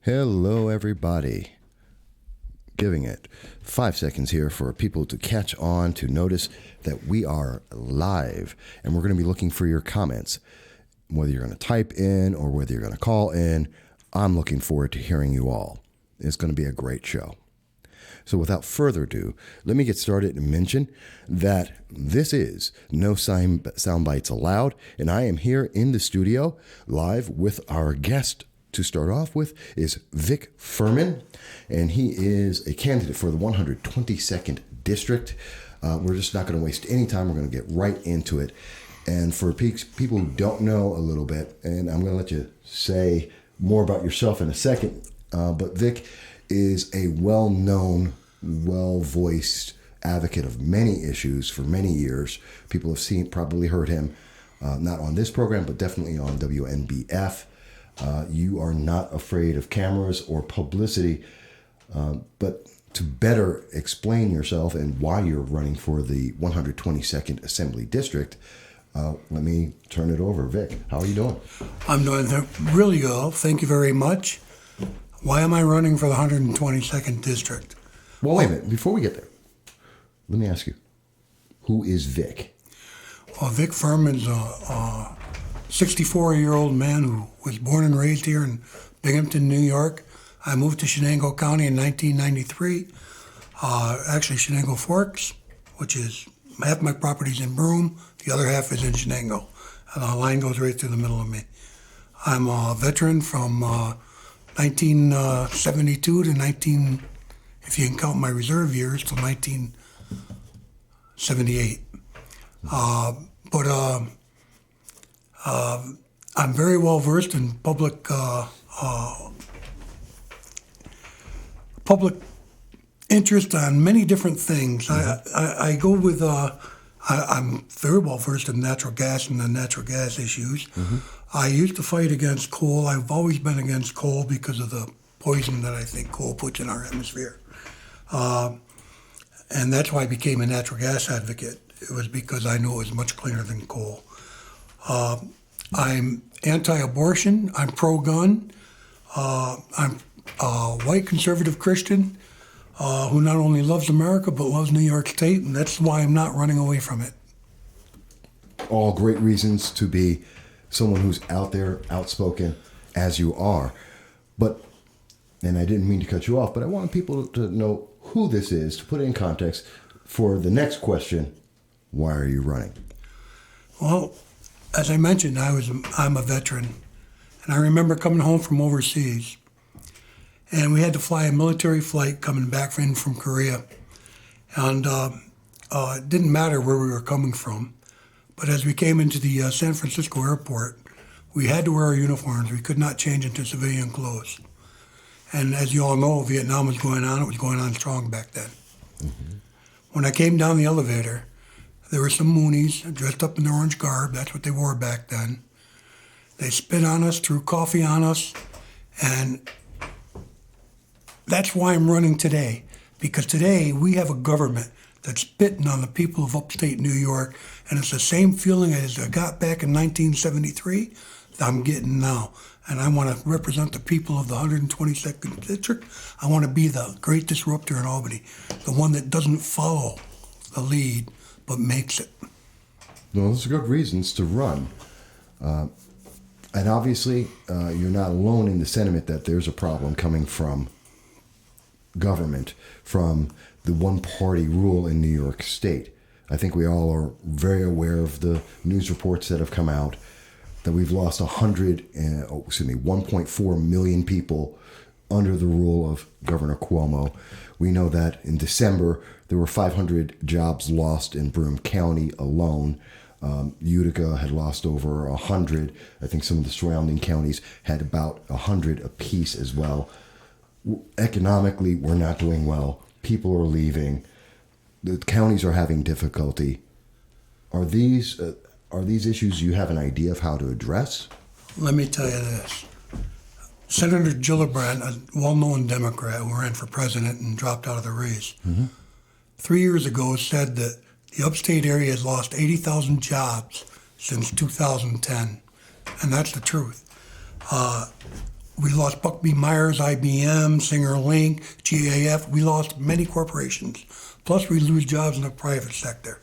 Hello, everybody. Giving it 5 seconds here for people to catch on to notice that we are live, and we're going to be looking for your comments. Whether you're going to type in or whether you're going to call in, I'm looking forward to hearing you all. It's going to be a great show. So without further ado, let me get started and mention that this is No Soundbites Allowed, and I am here in the studio live with our guest. To start off with is Vic Furman, and he is a candidate for the 122nd District. We're just not going to waste any time. We're going to get right into it. And for people who don't know a little bit, and I'm going to let you say more about yourself in a second, but Vic is a well-known, well-voiced advocate of many issues for many years. People have probably heard him, not on this program, but definitely on WNBF. You are not afraid of cameras or publicity, but to better explain yourself and why you're running for the 122nd Assembly District, let me turn it over. Vic, how are you doing? I'm doing really well. Thank you very much. Why am I running for the 122nd District? Well, wait a minute. Before we get there, let me ask you, who is Vic? Well, Vic Furman's a 64-year-old man who was born and raised here in Binghamton, New York. I moved to Chenango County in 1993. Actually, Chenango Forks, which is half my property's in Broome, the other half is in Chenango. And the line goes right through the middle of me. I'm a veteran from 1972 to if you can count my reserve years, to 1978. I'm very well versed in public interest on many different things. Mm-hmm. I go with I'm very well versed in natural gas and the natural gas issues. Mm-hmm. I used to fight against coal. I've always been against coal because of the poison that I think coal puts in our atmosphere. And that's why I became a natural gas advocate. It was because I knew it was much cleaner than coal. I'm anti-abortion. I'm pro-gun. I'm a white conservative Christian who not only loves America but loves New York State, and that's why I'm not running away from it. All great reasons to be someone who's out there, outspoken, as you are. But, and I didn't mean to cut you off, but I want people to know who this is, to put it in context for the next question: why are you running? Well, as I mentioned, I'm a veteran, and I remember coming home from overseas, and we had to fly a military flight coming back from Korea, and it didn't matter where we were coming from, but as we came into the San Francisco airport, we had to wear our uniforms. We could not change into civilian clothes, and as you all know, Vietnam was going on. It was going on strong back then. Mm-hmm. When I came down the elevator, there were some Moonies dressed up in their orange garb. That's what they wore back then. They spit on us, threw coffee on us, and that's why I'm running today. Because today we have a government that's spitting on the people of upstate New York, and it's the same feeling as I got back in 1973 that I'm getting now. And I want to represent the people of the 122nd District. I want to be the great disruptor in Albany, the one that doesn't follow the lead, but makes it. Well, those are good reasons to run. And obviously, you're not alone in the sentiment that there's a problem coming from government, from the one-party rule in New York State. I think we all are very aware of the news reports that have come out that we've lost 1.4 million people under the rule of Governor Cuomo. We know that in December, there were 500 jobs lost in Broome County alone. Utica had lost over 100. I think some of the surrounding counties had about 100 apiece as well. Economically, we're not doing well. People are leaving. The counties are having difficulty. Are these issues you have an idea of how to address? Let me tell you this. Senator Gillibrand, a well-known Democrat who ran for president and dropped out of the race, 3 years ago said that the upstate area has lost 80,000 jobs since 2010, and that's the truth. We lost Buckby Myers, IBM, Singer Link, GAF. We lost many corporations. Plus, we lose jobs in the private sector.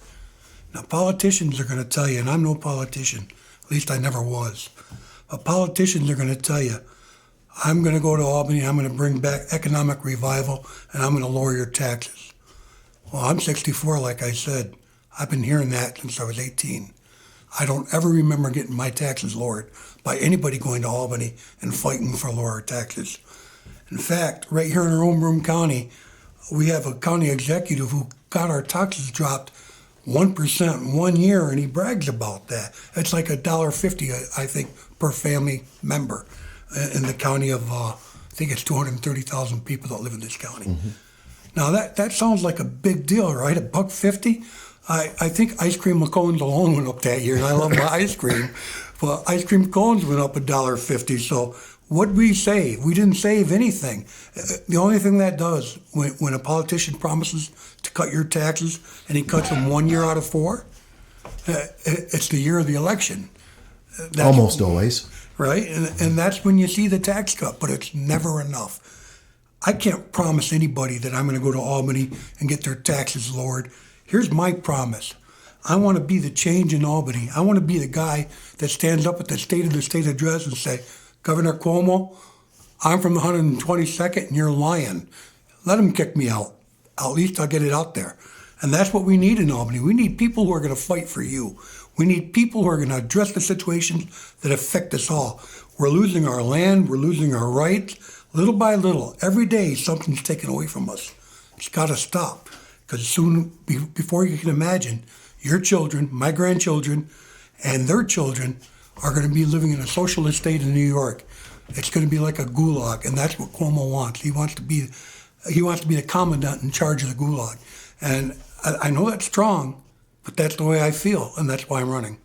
Now, politicians are going to tell you, and I'm no politician, at least I never was, but politicians are going to tell you, I'm going to go to Albany, I'm going to bring back economic revival, and I'm going to lower your taxes. Well, I'm 64, like I said. I've been hearing that since I was 18. I don't ever remember getting my taxes lowered by anybody going to Albany and fighting for lower taxes. In fact, right here in our own Broome County, we have a county executive who got our taxes dropped 1% in 1 year, and he brags about that. It's like $1.50, I think, per family member in the county of, I think it's 230,000 people that live in this county. Mm-hmm. Now, that sounds like a big deal, right? $1.50? I think ice cream cones alone went up that year, and I love my ice cream. But ice cream cones went up $1.50. So what did we save? We didn't save anything. The only thing that does, when a politician promises to cut your taxes and he cuts them 1 year out of 4, it's the year of the election. Almost always. Right? And that's when you see the tax cut, but it's never enough. I can't promise anybody that I'm going to go to Albany and get their taxes lowered. Here's my promise. I want to be the change in Albany. I want to be the guy that stands up at the State of the State address and say, Governor Cuomo, I'm from the 122nd and you're lying. Let him kick me out. At least I'll get it out there. And that's what we need in Albany. We need people who are going to fight for you. We need people who are going to address the situations that affect us all. We're losing our land. We're losing our rights. Little by little, every day, something's taken away from us. It's got to stop. Because soon, before you can imagine, your children, my grandchildren, and their children are going to be living in a socialist state in New York. It's going to be like a gulag, and that's what Cuomo wants. He wants to be the commandant in charge of the gulag. And I know that's strong, but that's the way I feel, and that's why I'm running.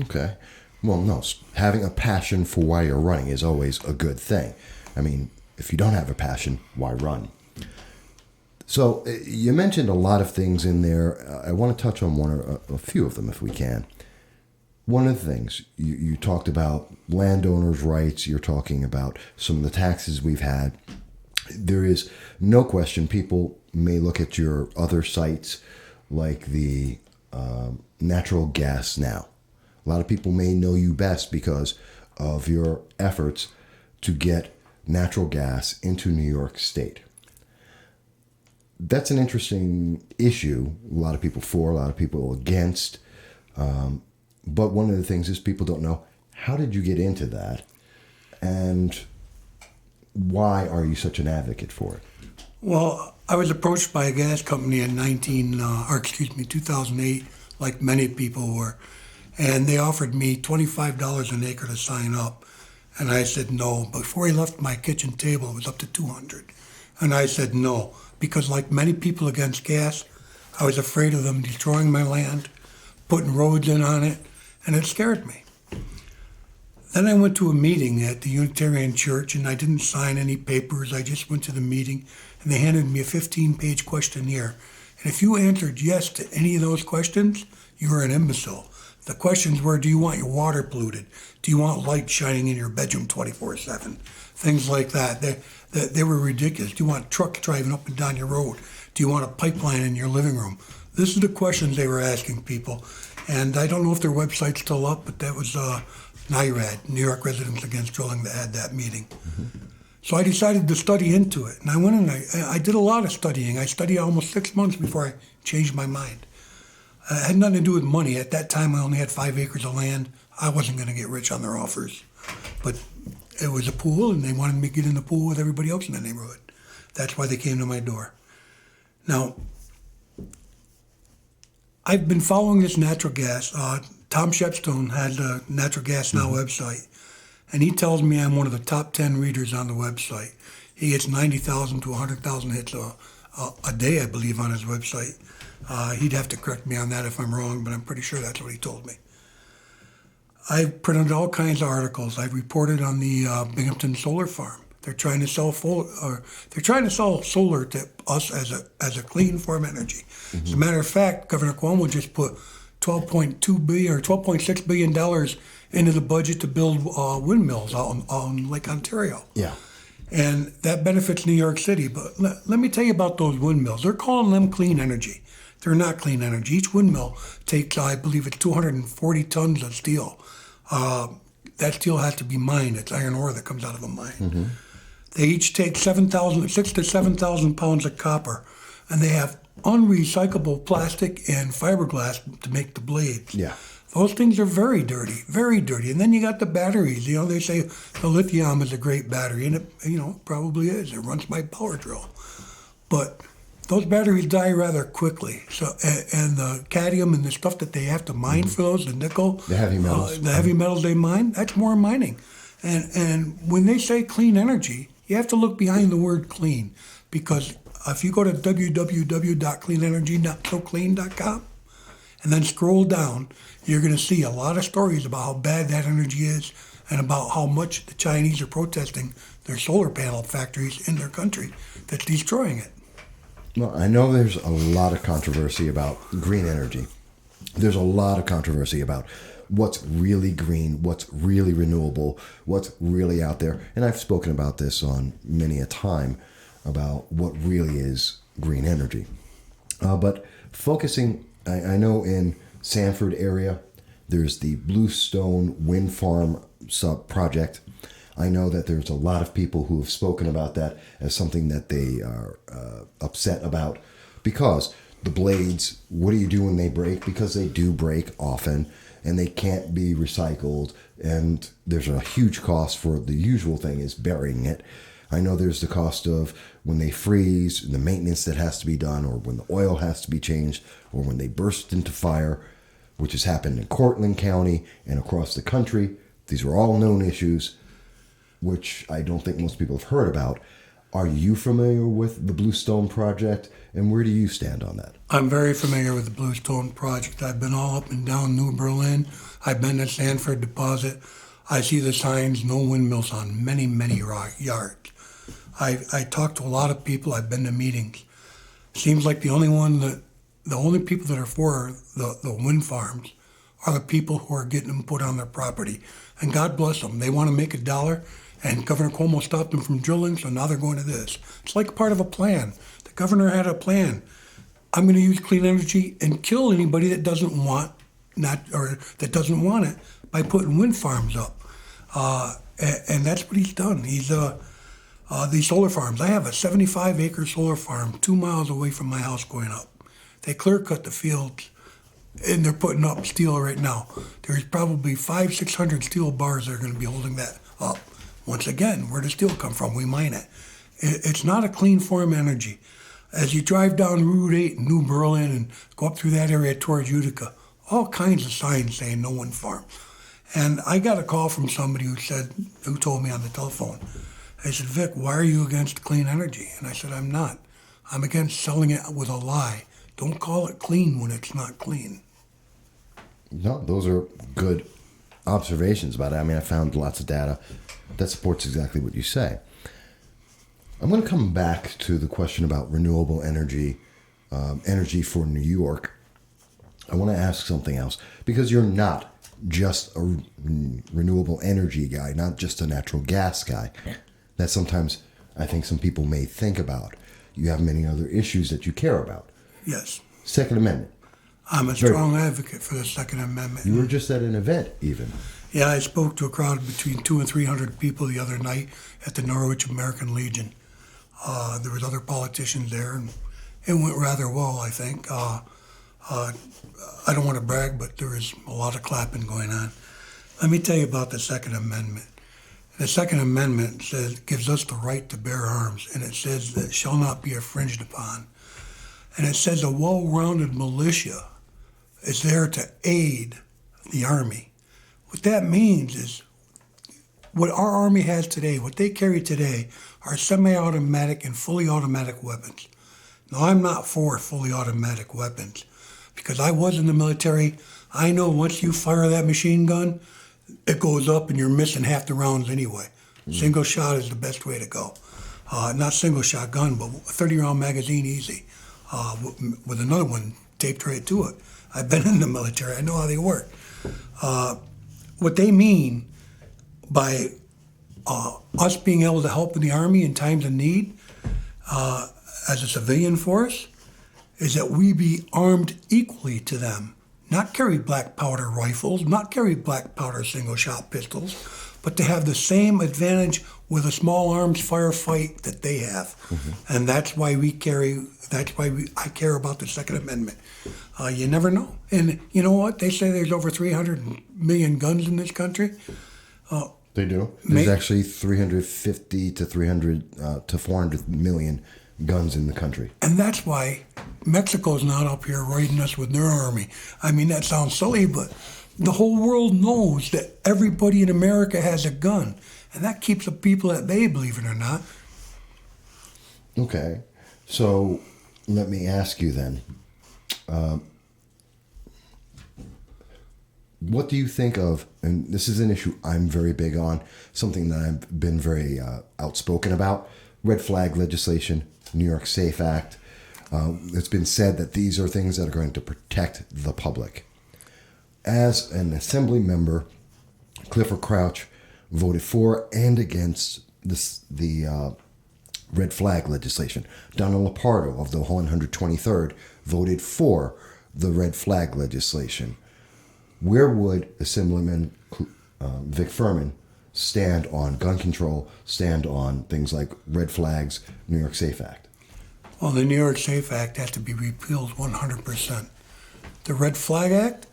Okay. Well, no, having a passion for why you're running is always a good thing. I mean, if you don't have a passion, why run? So you mentioned a lot of things in there. I want to touch on a few of them if we can. One of the things, you talked about landowners' rights. You're talking about some of the taxes we've had. There is no question people may look at your other sites like the Natural Gas Now. A lot of people may know you best because of your efforts to get natural gas into New York State. That's an interesting issue. A lot of people for, a lot of people against. But one of the things is people don't know, how did you get into that? And why are you such an advocate for it? Well, I was approached by a gas company in 2008, like many people were. And they offered me $25 an acre to sign up. And I said no. Before he left my kitchen table, it was up to $200. And I said no. Because like many people against gas, I was afraid of them destroying my land, putting roads in on it, and it scared me. Then I went to a meeting at the Unitarian Church, and I didn't sign any papers. I just went to the meeting, and they handed me a 15-page questionnaire. And if you answered yes to any of those questions, you were an imbecile. The questions were, do you want your water polluted? Do you want light shining in your bedroom 24/7? Things like that. They were ridiculous. Do you want trucks driving up and down your road? Do you want a pipeline in your living room? This is the questions they were asking people. And I don't know if their website's still up, but that was NIRAD, New York Residents Against Drilling, that had that meeting. Mm-hmm. So I decided to study into it. And I went and I did a lot of studying. I studied almost 6 months before I changed my mind. It had nothing to do with money. At that time, I only had 5 acres of land. I wasn't going to get rich on their offers. But it was a pool, and they wanted me to get in the pool with everybody else in the neighborhood. That's why they came to my door. Now, I've been following this natural gas. Tom Shepstone has a Natural Gas Now website, and he tells me I'm one of the top 10 readers on the website. He gets 90,000 to 100,000 hits a day, I believe, on his website. He'd have to correct me on that if I'm wrong, but I'm pretty sure that's what he told me. I've printed all kinds of articles. I've reported on the Binghamton solar farm. They're trying to sell solar to us as a clean form of energy. Mm-hmm. As a matter of fact, Governor Cuomo just put $12.2 billion or $12.6 billion into the budget to build windmills out on Lake Ontario. Yeah. And that benefits New York City. But let me tell you about those windmills. They're calling them clean energy. They're not clean energy. Each windmill takes, I believe it's 240 tons of steel. That steel has to be mined. It's iron ore that comes out of a mine. Mm-hmm. They each take 6 to 7,000 pounds of copper. And they have unrecyclable plastic and fiberglass to make the blades. Yeah. Those things are very dirty, very dirty. And then you got the batteries. You know, they say the lithium is a great battery, and it, probably is. It runs by power drill. But those batteries die rather quickly. So, and the cadmium and the stuff that they have to mine for those, the nickel, the heavy metals, they mine, that's more mining. And when they say clean energy, you have to look behind the word clean, because if you go to www.cleanenergy.soclean.com and then scroll down, you're going to see a lot of stories about how bad that energy is and about how much the Chinese are protesting their solar panel factories in their country that's destroying it. Well, I know there's a lot of controversy about green energy. There's a lot of controversy about what's really green, what's really renewable, what's really out there. And I've spoken about this on many a time about what really is green energy. But focusing, I know in Sanford area, there's the Bluestone Wind Farm project. I know that there's a lot of people who have spoken about that as something that they are upset about, because the blades, what do you do when they break? Because they do break often and they can't be recycled, and there's a huge cost for the usual thing is burying it. I know there's the cost of when they freeze, the maintenance that has to be done, or when the oil has to be changed, or when they burst into fire, which has happened in Cortland County and across the country. These are all known issues, which I don't think most people have heard about. Are you familiar with the Bluestone Project, and where do you stand on that? I'm very familiar with the Bluestone Project. I've been all up and down New Berlin. I've been at Sanford Deposit. I see the signs, no windmills on many, many yards. I talked to a lot of people. I've been to meetings. Seems like the only people that are for the wind farms are the people who are getting them put on their property. And God bless them. They want to make $1, and Governor Cuomo stopped them from drilling, so now they're going to this. It's like part of a plan. The governor had a plan. I'm going to use clean energy and kill anybody that doesn't want that doesn't want it by putting wind farms up. And that's what he's done. He's these solar farms. I have a 75-acre solar farm 2 miles away from my house going up. They clear cut the fields, and they're putting up steel right now. There's probably 500-600 steel bars that are going to be holding that up. Once again, where does steel come from? We mine it. It's not a clean form of energy. As you drive down Route 8 in New Berlin and go up through that area towards Utica, all kinds of signs saying no wind farm. And I got a call from somebody who told me on the telephone. I said, Vic, why are you against clean energy? And I said, I'm not. I'm against selling it with a lie. Don't call it clean when it's not clean. No, those are good observations about it. I mean, I found lots of data that supports exactly what you say. I'm going to come back to the question about renewable energy, energy for New York. I want to ask something else, because you're not just a renewable energy guy, not just a natural gas guy. That sometimes I think some people may think about. You have many other issues that you care about. Yes. Second Amendment. I'm a strong advocate for the Second Amendment. You were just at an event, even. Yeah, I spoke to a crowd between 200 and 300 people the other night at the Norwich American Legion. There was other politicians there, and it went rather well, I think. I don't want to brag, but there was a lot of clapping going on. Let me tell you about the Second Amendment. The Second Amendment gives us the right to bear arms, and it says that it shall not be infringed upon. And it says a well-rounded militia is there to aid the Army. What that means is what our Army has today, what they carry today, are semi-automatic and fully automatic weapons. Now, I'm not for fully automatic weapons because I was in the military. I know once you fire that machine gun, it goes up and you're missing half the rounds anyway. Single shot is the best way to go. Not single shot gun, but a 30-round magazine easy, with another one taped right to it. I've been in the military. I know how they work. what they mean by us being able to help in the Army in times of need as a civilian force is that we be armed equally to them. Not carry black powder rifles, not carry black powder single-shot pistols, but to have the same advantage with a small arms firefight that they have. And that's why I care about the Second Amendment. You never know. And you know what? They say there's over 300 million guns in this country. They do. There's actually 350 to 300 to 400 million guns in the country. And that's why Mexico's not up here raiding us with their army. I mean, that sounds silly, but the whole world knows that everybody in America has a gun. And that keeps the people at bay, believe it or not. Okay. So let me ask you then. What do you think of, and this is an issue I'm very big on, something that I've been very outspoken about, red flag legislation, New York SAFE Act. It's been said that these are things that are going to protect the public. As an assembly member, Clifford Crouch voted for and against the red flag legislation. Donald Lapardo of the 123rd voted for the red flag legislation. Where would Assemblyman Vic Furman stand on gun control, stand on things like red flags, New York SAFE Act? Well, the New York SAFE Act has to be repealed 100%. The Red Flag Act,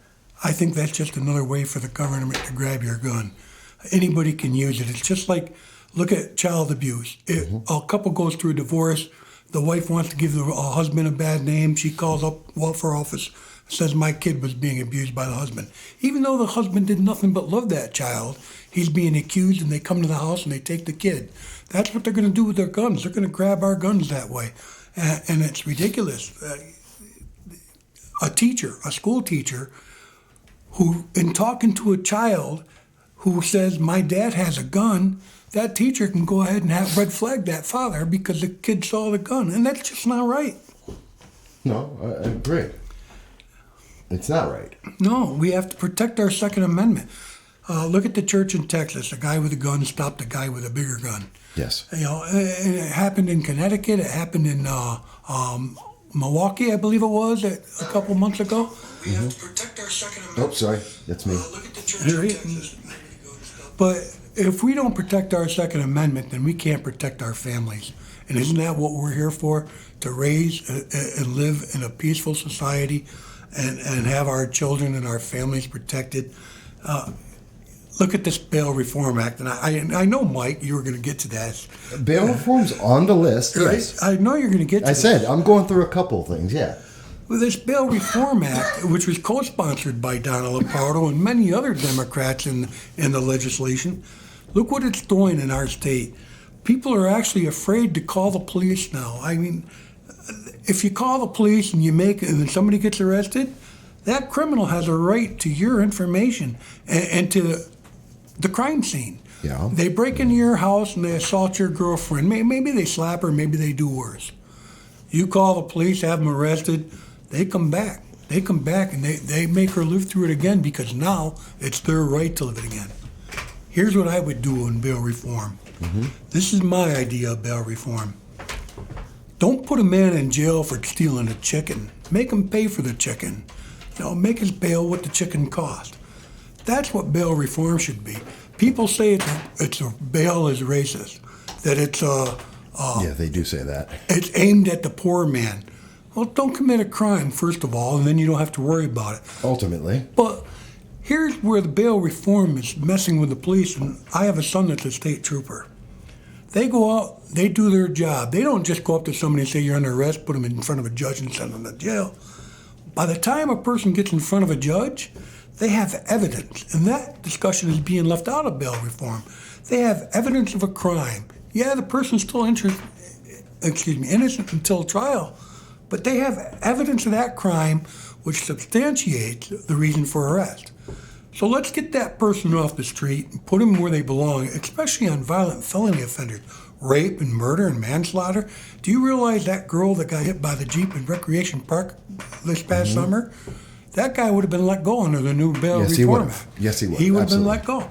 I think that's just another way for the government to grab your gun. Anybody can use it. It's just like, look at child abuse. If a couple goes through a divorce, the wife wants to give the husband a bad name, she calls up welfare office, says my kid was being abused by the husband. Even though the husband did nothing but love that child, he's being accused and they come to the house and they take the kid. That's what they're going to do with their guns. They're going to grab our guns that way. And it's ridiculous. A school teacher, who, in talking to a child who says, my dad has a gun, that teacher can go ahead and have red flag that father because the kid saw the gun. And that's just not right. No, I agree. It's not right. No, we have to protect our Second Amendment. Look at the church in Texas. A guy with a gun stopped a guy with a bigger gun. Yes. You know, and it happened in Connecticut. It happened in Milwaukee, I believe it was, a couple months ago. We have to protect our Second Amendment. Oh, sorry. That's me. Look at the church in Texas. But if we don't protect our Second Amendment, then we can't protect our families. And isn't that what we're here for? To raise and live in a peaceful society and have our children and our families protected. Look at this Bail Reform Act, and I know, Mike, you were going to get to that. Bail reform's on the list, right? Yes. I know you're going to get to I said, I'm going through a couple of things, yeah. Well, this Bail Reform Act, which was co-sponsored by Donald Lapardo and many other Democrats in the legislation, look what it's doing in our state. People are actually afraid to call the police now. I mean, if you call the police and then somebody gets arrested, that criminal has a right to your information and to the crime scene. Yeah. They break into your house and they assault your girlfriend. Maybe they slap her, maybe they do worse. You call the police, have them arrested, they come back. They come back and they make her live through it again because now it's their right to live it again. Here's what I would do in bail reform. This is my idea of bail reform. Don't put a man in jail for stealing a chicken. Make him pay for the chicken. Make his bail what the chicken cost. That's what bail reform should be. People say it's a bail is racist, that it's yeah, they do say that. It's aimed at the poor man. Well, don't commit a crime, first of all, and then you don't have to worry about it. Ultimately. But here's where the bail reform is messing with the police, and I have a son that's a state trooper. They go out, they do their job. They don't just go up to somebody and say you're under arrest, put them in front of a judge and send them to jail. By the time a person gets in front of a judge, they have evidence, and that discussion is being left out of bail reform. They have evidence of a crime. Yeah, the person's still innocent until trial, but they have evidence of that crime which substantiates the reason for arrest. So let's get that person off the street and put them where they belong, especially on violent felony offenders, rape and murder and manslaughter. Do you realize that girl that got hit by the Jeep in Recreation Park this past summer? that guy would have been let go under the new bail Yes, reform act. Yes, he would. He would have been Absolutely. let go.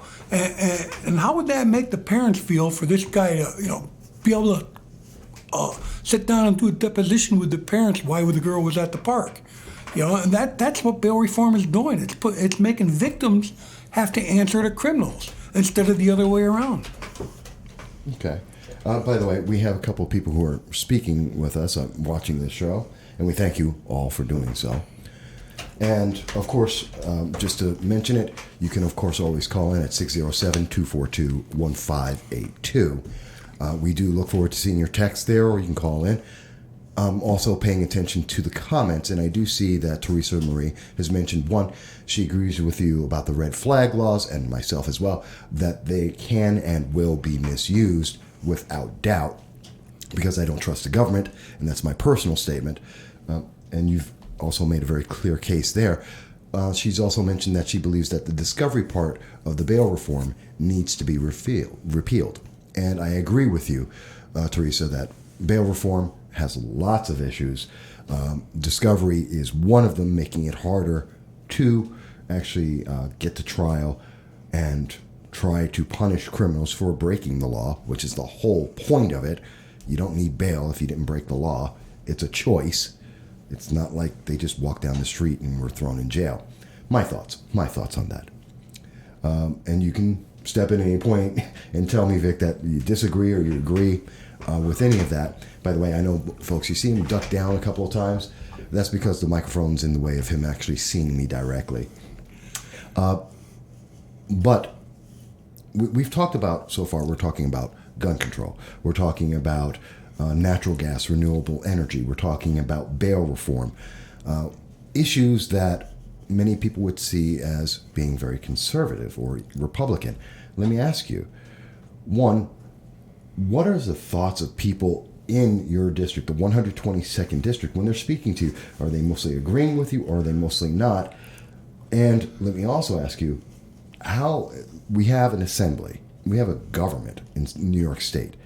And how would that make the parents feel for this guy to, be able to sit down and do a deposition with the parents why the girl was at the park? And that's what bail reform is doing. It's making victims have to answer to criminals instead of the other way around. Okay. By the way, we have a couple of people who are speaking with us, watching this show, and we thank you all for doing so. And, of course, just to mention it, you can, of course, always call in at 607-242-1582. We do look forward to seeing your text there, or you can call in. Also paying attention to the comments, and I do see that Teresa Marie has mentioned, one, she agrees with you about the red flag laws, and myself as well, that they can and will be misused without doubt, because I don't trust the government, and that's my personal statement. And you've also made a very clear case there. She's also mentioned that she believes that the discovery part of the bail reform needs to be repealed. And I agree with you, Teresa, that bail reform has lots of issues. Discovery is one of them, making it harder to actually get to trial and try to punish criminals for breaking the law, which is the whole point of it. You don't need bail if you didn't break the law. It's a choice. It's not like they just walk down the street and were thrown in jail. My thoughts on that. And you can step in at any point and tell me, Vic, that you disagree or you agree with any of that. By the way, I know, folks, you see him duck down a couple of times. That's because the microphone's in the way of him actually seeing me directly. But we've talked about, so far, we're talking about gun control. We're talking about natural gas, renewable energy. We're talking about bail reform. Issues that many people would see as being very conservative or Republican. Let me ask you, one, what are the thoughts of people in your district, the 122nd district, when they're speaking to you? Are they mostly agreeing with you, or are they mostly not? And let me also ask you, how we have an assembly, we have a government in New York State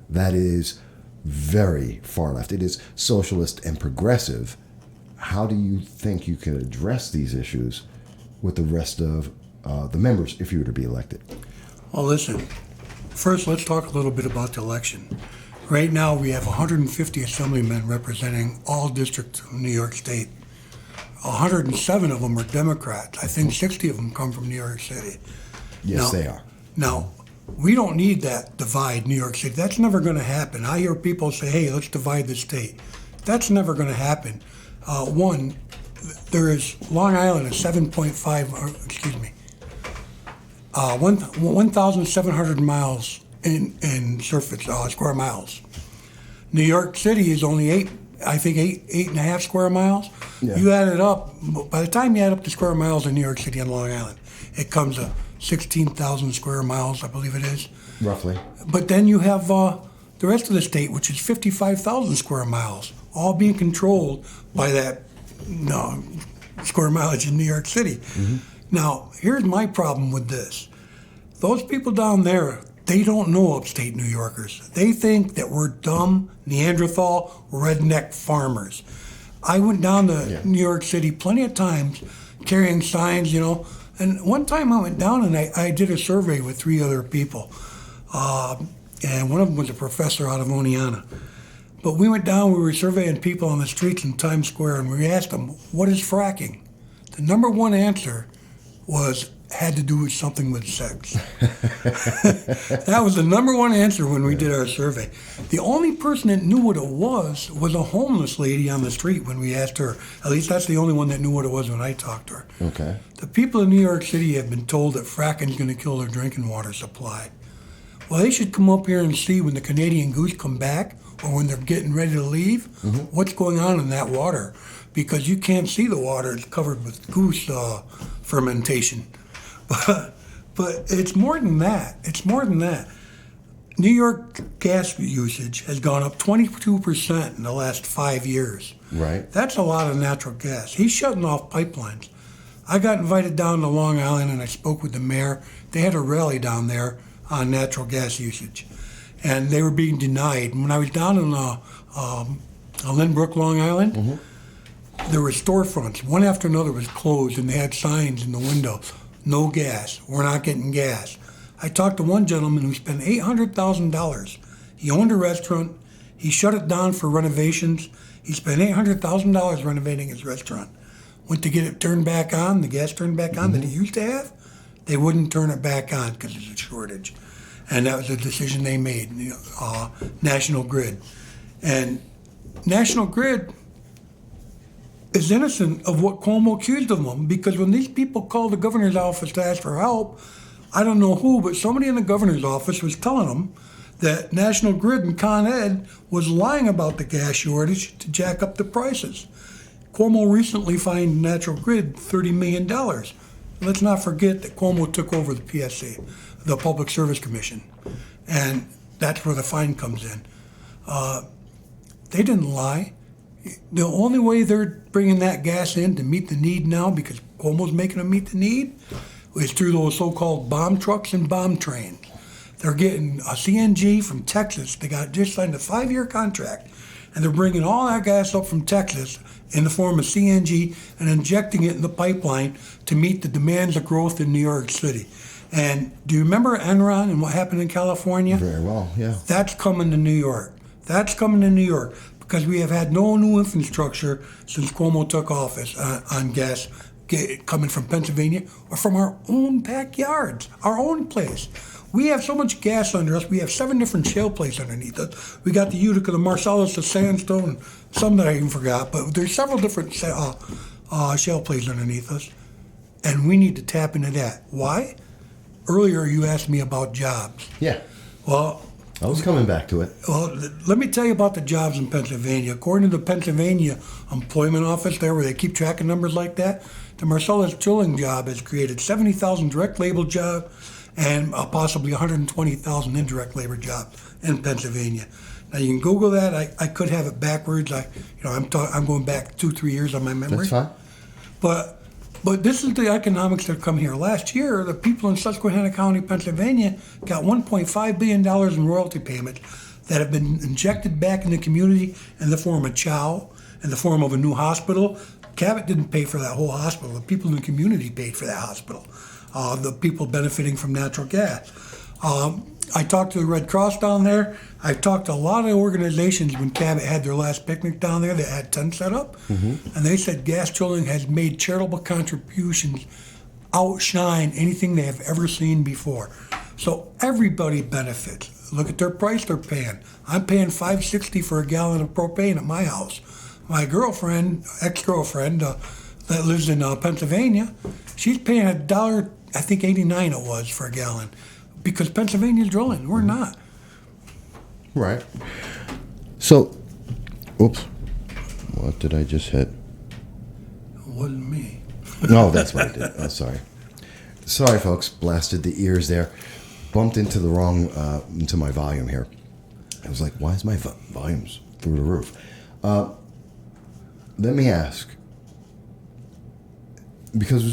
that is very far left. It is socialist and progressive. How do you think you can address these issues with the rest of the members if you were to be elected? Well, listen, first let's talk a little bit about the election. Right now we have 150 assemblymen representing all districts of New York State. 107 of them are Democrats. I think 60 of them come from New York City. Yes, they are. Now, we don't need that divide New York City. That's never going to happen. I hear people say, hey, let's divide the state. That's never going to happen. One, there is Long Island is 1,700 miles in surface, square miles. New York City is only eight and a half square miles. Yeah. You add it up, by the time you add up the square miles in New York City and Long Island, it comes to 16,000 square miles, I believe it is. Roughly. But then you have the rest of the state, which is 55,000 square miles, all being controlled by that square mileage in New York City. Mm-hmm. Now, here's my problem with this. Those people down there, they don't know upstate New Yorkers. They think that we're dumb, Neanderthal, redneck farmers. I went down to New York City plenty of times carrying signs, and one time I went down and I did a survey with 3 other people. And one of them was a professor out of Oneonta. But we went down, we were surveying people on the streets in Times Square, and we asked them, what is fracking? The number one answer had to do with something with sex. That was the number one answer when we did our survey. The only person that knew what it was a homeless lady on the street when we asked her. At least that's the only one that knew what it was when I talked to her. Okay. The people in New York City have been told that fracking is going to kill their drinking water supply. Well, they should come up here and see when the Canadian goose come back or when they're getting ready to leave, what's going on in that water. Because you can't see the water. It's covered with goose fermentation. But it's more than that. It's more than that. New York gas usage has gone up 22% in the last 5 years. Right. That's a lot of natural gas. He's shutting off pipelines. I got invited down to Long Island and I spoke with the mayor. They had a rally down there on natural gas usage. And they were being denied. When I was down in Lynbrook, Long Island, there were storefronts, one after another was closed, and they had signs in the windows, no gas, we're not getting gas. I talked to one gentleman who spent $800,000. He owned a restaurant, he shut it down for renovations, he spent $800,000 renovating his restaurant. Went to get it turned back on, the gas turned back on that he used to have, they wouldn't turn it back on because there's a shortage. And that was a decision they made, National Grid. And National Grid is innocent of what Cuomo accused of them, because when these people called the governor's office to ask for help, I don't know who, but somebody in the governor's office was telling them that National Grid and Con Ed was lying about the gas shortage to jack up the prices. Cuomo recently fined National Grid $30 million. Let's not forget that Cuomo took over the PSC, the Public Service Commission, and that's where the fine comes in. They didn't lie. The only way they're bringing that gas in to meet the need now, because Cuomo's making them meet the need, is through those so-called bomb trucks and bomb trains. They're getting a CNG from Texas. They got just signed a 5-year contract, and they're bringing all that gas up from Texas in the form of CNG and injecting it in the pipeline to meet the demands of growth in New York City. And do you remember Enron and what happened in California? Very well, yeah. That's coming to New York. That's coming to New York because we have had no new infrastructure since Cuomo took office on gas coming from Pennsylvania or from our own backyards, our own place. We have so much gas under us. We have 7 different shale plays underneath us. We got the Utica, the Marcellus, the sandstone, some that I even forgot. But there's several different shale plays underneath us, and we need to tap into that. Why? Earlier you asked me about jobs. Yeah. Well, I was coming back to it. Well, let me tell you about the jobs in Pennsylvania. According to the Pennsylvania Employment Office there, where they keep track of numbers like that, the Marcellus drilling job has created 70,000 direct labor jobs and possibly 120,000 indirect labor jobs in Pennsylvania. Now you can Google that. I could have it backwards. I'm going back 2-3 years on my memory. That's fine. But this is the economics that come here. Last year, the people in Susquehanna County, Pennsylvania, got $1.5 billion in royalty payments that have been injected back in the community in the form of chow, in the form of a new hospital. Cabot didn't pay for that whole hospital. The people in the community paid for that hospital. The people benefiting from natural gas. I talked to the Red Cross down there. I've talked to a lot of organizations when Cabot had their last picnic down there that had tents set up. Mm-hmm. And they said gas drilling has made charitable contributions outshine anything they have ever seen before. So everybody benefits. Look at their price they're paying. I'm paying $5.60 for a gallon of propane at my house. My girlfriend, ex-girlfriend, that lives in Pennsylvania, she's paying $1, I think 89 it was, for a gallon. Because Pennsylvania's drilling, we're not. Right. So, oops, what did I just hit? It wasn't me. No, that's what I did. Oh, sorry. Sorry, folks. Blasted the ears there. Bumped into the wrong, into my volume here. I was like, why is my volume's through the roof? Let me ask, because